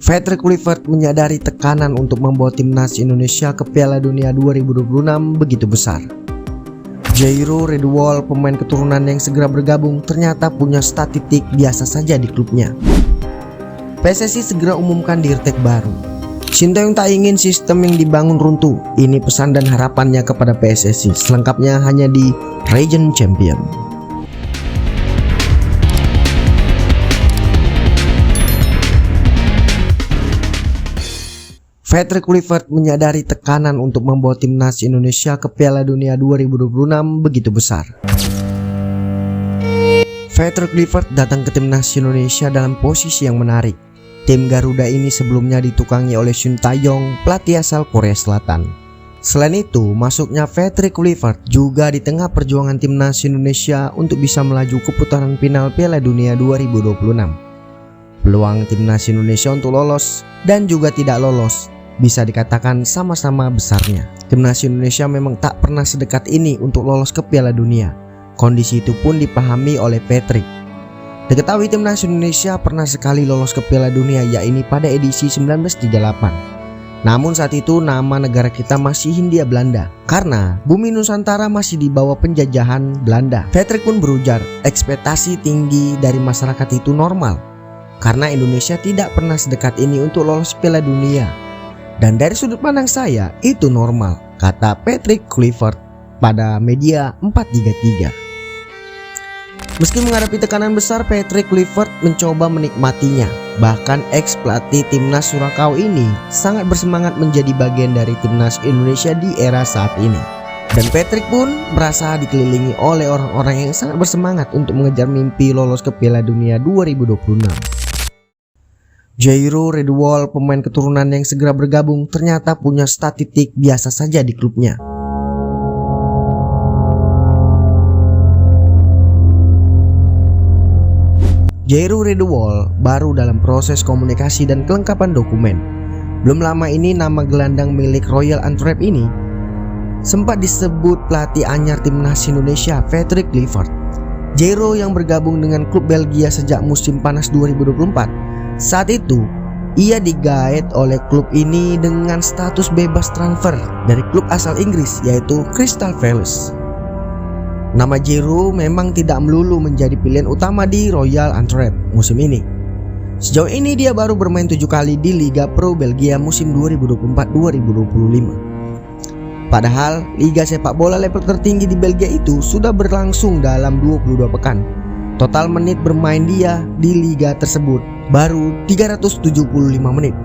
Patrick Kluivert menyadari tekanan untuk membawa timnas Indonesia ke Piala Dunia 2026 begitu besar. Jairo Redwall, pemain keturunan yang segera bergabung, ternyata punya statistik biasa saja di klubnya. PSSI segera umumkan dirtek baru. Sintayong tak ingin sistem yang dibangun runtuh. Ini pesan dan harapannya kepada PSSI. Selengkapnya hanya di Region Champion. Patrick Kluivert menyadari tekanan untuk membawa timnas Indonesia ke Piala Dunia 2026 begitu besar. Patrick Kluivert datang ke timnas Indonesia dalam posisi yang menarik. Tim Garuda ini sebelumnya ditukangi oleh Sintayong, pelatih asal Korea Selatan. Selain itu, masuknya Patrick Kluivert juga di tengah perjuangan timnas Indonesia untuk bisa melaju ke putaran final Piala Dunia 2026. Peluang timnas Indonesia untuk lolos dan juga tidak lolos bisa dikatakan sama-sama besarnya. Timnas Indonesia memang tak pernah sedekat ini untuk lolos ke Piala Dunia. Kondisi itu pun dipahami oleh Patrick. Diketahui timnas Indonesia pernah sekali lolos ke Piala Dunia, yaitu pada edisi 1938. Namun saat itu nama negara kita masih Hindia Belanda, karena bumi Nusantara masih di bawah penjajahan Belanda. Patrick pun berujar, ekspektasi tinggi dari masyarakat itu normal, karena Indonesia tidak pernah sedekat ini untuk lolos Piala Dunia. Dan dari sudut pandang saya, itu normal, kata Patrick Kluivert pada media 433. Meski menghadapi tekanan besar, Patrick Kluivert mencoba menikmatinya. Bahkan ex-pelatih timnas Surakau ini sangat bersemangat menjadi bagian dari timnas Indonesia di era saat ini. Dan Patrick pun merasa dikelilingi oleh orang-orang yang sangat bersemangat untuk mengejar mimpi lolos ke Piala Dunia 2026. Jairo Redwall, pemain keturunan yang segera bergabung, ternyata punya statistik biasa saja di klubnya. Jairo Redwall baru dalam proses komunikasi dan kelengkapan dokumen. Belum lama ini nama gelandang milik Royal Antwerp ini sempat disebut pelatih anyar timnas Indonesia, Patrick Kluivert. Jairo yang bergabung dengan klub Belgia sejak musim panas 2024. Saat itu, ia digait oleh klub ini dengan status bebas transfer dari klub asal Inggris, yaitu Crystal Palace. Nama Jairo memang tidak melulu menjadi pilihan utama di Royal Antwerp musim ini. Sejauh ini dia baru bermain 7 kali di Liga Pro Belgia musim 2024-2025. Padahal Liga sepak bola level tertinggi di Belgia itu sudah berlangsung dalam 22 pekan. Total menit bermain dia di liga tersebut baru 375 menit.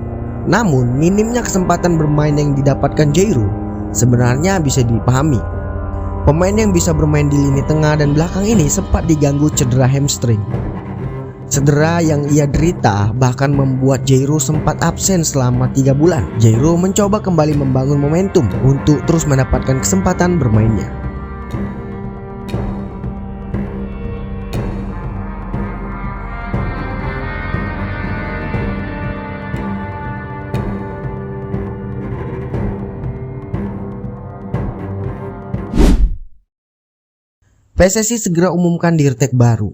Namun minimnya kesempatan bermain yang didapatkan Jairo sebenarnya bisa dipahami. Pemain yang bisa bermain di lini tengah dan belakang ini sempat diganggu cedera hamstring. Cedera yang ia derita bahkan membuat Jairo sempat absen selama 3 bulan. Jairo mencoba kembali membangun momentum untuk terus mendapatkan kesempatan bermainnya. PSSI segera umumkan dirtek baru.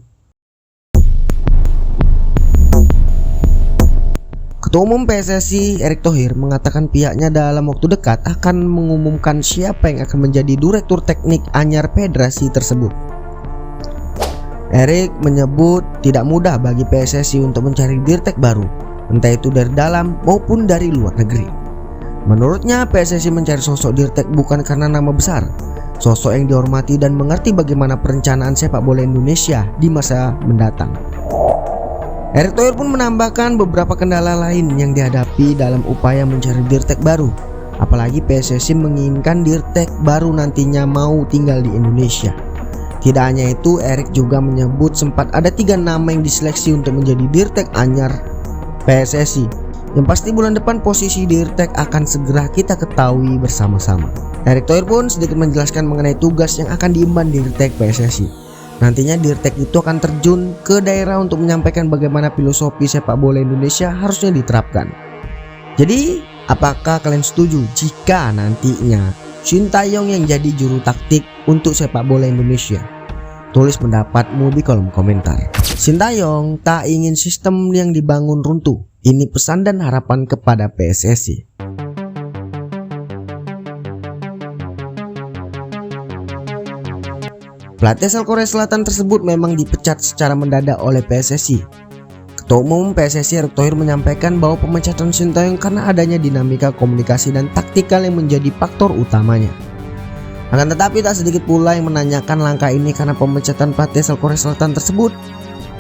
Ketua Umum PSSI Erick Thohir mengatakan pihaknya dalam waktu dekat akan mengumumkan siapa yang akan menjadi direktur teknik anyar federasi tersebut. Erick menyebut tidak mudah bagi PSSI untuk mencari dirtek baru, entah itu dari dalam maupun dari luar negeri. Menurutnya PSSI mencari sosok dirtek bukan karena nama besar, sosok yang dihormati dan mengerti bagaimana perencanaan sepak bola Indonesia di masa mendatang. Erick Thohir pun menambahkan beberapa kendala lain yang dihadapi dalam upaya mencari dirtek baru. Apalagi PSSI menginginkan dirtek baru nantinya mau tinggal di Indonesia. Tidak hanya itu, Erick juga menyebut sempat ada 3 nama yang diseleksi untuk menjadi dirtek anyar PSSI. Yang pasti bulan depan posisi dirtek akan segera kita ketahui bersama-sama. Erick Thohir pun sedikit menjelaskan mengenai tugas yang akan diemban dirtek PSSI. Nantinya dirtek itu akan terjun ke daerah untuk menyampaikan bagaimana filosofi sepak bola Indonesia harusnya diterapkan. Jadi, apakah kalian setuju jika nantinya Sintayong yang jadi juru taktik untuk sepak bola Indonesia? Tulis pendapatmu di kolom komentar. Sintayong tak ingin sistem yang dibangun runtuh. Ini pesan dan harapan kepada PSSI. Pelatih asal Korea Selatan tersebut memang dipecat secara mendadak oleh PSSI. Ketua Umum PSSI Erick Thohir menyampaikan bahwa pemecatan Sintayong karena adanya dinamika komunikasi dan taktikal yang menjadi faktor utamanya. Akan tetapi tak sedikit pula yang menanyakan langkah ini karena pemecatan pelatih asal Korea Selatan tersebut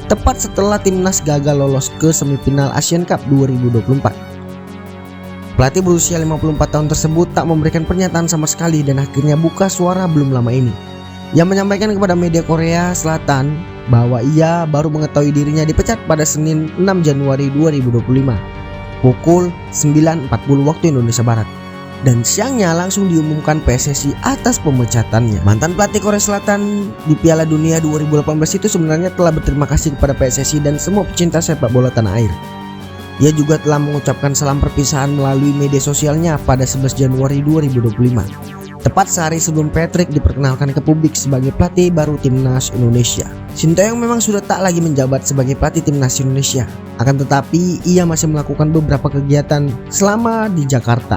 tepat setelah timnas gagal lolos ke semifinal Asian Cup 2024. Pelatih berusia 54 tahun tersebut tak memberikan pernyataan sama sekali dan akhirnya buka suara belum lama ini. Ia menyampaikan kepada media Korea Selatan bahwa ia baru mengetahui dirinya dipecat pada Senin 6 Januari 2025 pukul 9.40 waktu Indonesia Barat. Dan siangnya langsung diumumkan PSSI atas pemecatannya. Mantan pelatih Korea Selatan di Piala Dunia 2018 itu sebenarnya telah berterima kasih kepada PSSI dan semua pecinta sepak bola tanah air. Ia juga telah mengucapkan salam perpisahan melalui media sosialnya pada 11 Januari 2025. Tepat sehari sebelum Patrick diperkenalkan ke publik sebagai pelatih baru timnas Indonesia. Sintayong memang sudah tak lagi menjabat sebagai pelatih timnas Indonesia. Akan tetapi ia masih melakukan beberapa kegiatan selama di Jakarta.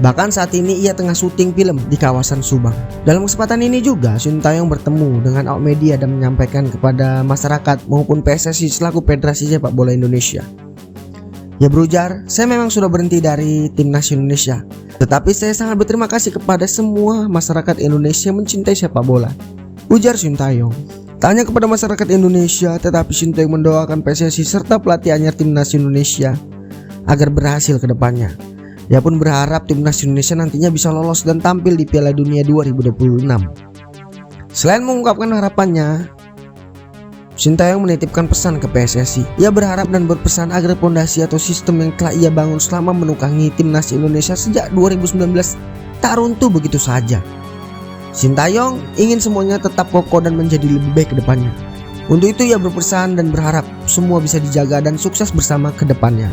Bahkan saat ini ia tengah syuting film di kawasan Subang. Dalam kesempatan ini juga Sintayong bertemu dengan awak media dan menyampaikan kepada masyarakat maupun PSSI selaku Federasi Sepak Bola Indonesia. Ia berujar, "Saya memang sudah berhenti dari timnas Indonesia, tetapi saya sangat berterima kasih kepada semua masyarakat Indonesia yang mencintai sepak bola," ujar Sintayong. Tanya kepada masyarakat Indonesia, tetapi Sintayong mendoakan PSSI serta pelatih anyar timnas Indonesia agar berhasil ke depannya. Dia pun berharap timnas Indonesia nantinya bisa lolos dan tampil di Piala Dunia 2026. Selain mengungkapkan harapannya, Sintayong menitipkan pesan ke PSSI. Ia berharap dan berpesan agar fondasi atau sistem yang telah ia bangun selama menukangi timnas Indonesia sejak 2019 tak runtuh begitu saja. Sintayong ingin semuanya tetap kokoh dan menjadi lebih baik ke depannya. Untuk itu ia berpesan dan berharap semua bisa dijaga dan sukses bersama ke depannya.